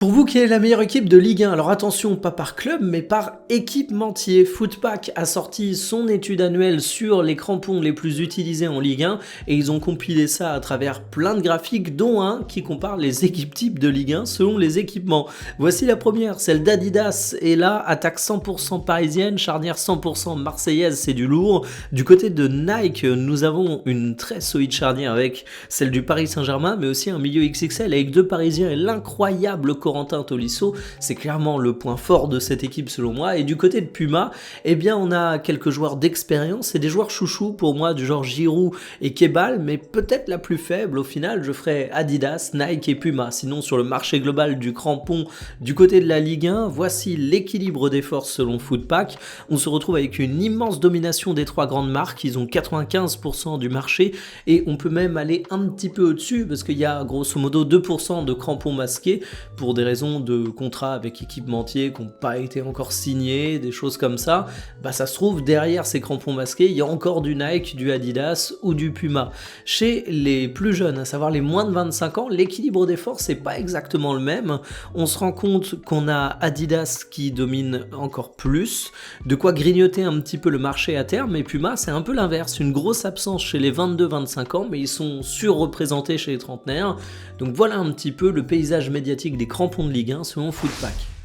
Pour vous, quelle est la meilleure équipe de Ligue 1? Alors attention, pas par club, mais par équipementier. Footpack a sorti son étude annuelle sur les crampons les plus utilisés en Ligue 1 et ils ont compilé ça à travers plein de graphiques, dont un qui compare les équipes types de Ligue 1 selon les équipements. Voici la première, celle d'Adidas, et là, attaque 100% parisienne, charnière 100% marseillaise, c'est du lourd. Du côté de Nike, nous avons une très solide charnière avec celle du Paris Saint-Germain, mais aussi un milieu XXL avec deux Parisiens et l'incroyable Corentin Tolisso, c'est clairement le point fort de cette équipe selon moi. Et du côté de Puma, eh bien on a quelques joueurs d'expérience et des joueurs chouchous pour moi du genre Giroud et Kebal, mais peut-être la plus faible au final, je ferai Adidas, Nike et Puma. Sinon sur le marché global du crampon du côté de la Ligue 1, voici l'équilibre des forces selon Footpack. On se retrouve avec une immense domination des trois grandes marques, ils ont 95% du marché et on peut même aller un petit peu au-dessus parce qu'il y a grosso modo 2% de crampons masqués pour des raisons de contrats avec équipementiers qui n'ont pas été encore signés, des choses comme ça. Bah ça se trouve derrière ces crampons masqués, il y a encore du Nike, du Adidas ou du Puma. Chez les plus jeunes, à savoir les moins de 25 ans, l'équilibre des forces n'est pas exactement le même. On se rend compte qu'on a Adidas qui domine encore plus, de quoi grignoter un petit peu le marché à terme, et Puma c'est un peu l'inverse, une grosse absence chez les 22-25 ans, mais ils sont surreprésentés chez les trentenaires. Donc voilà un petit peu le paysage médiatique des crampons de Ligue 1 selon Footpack.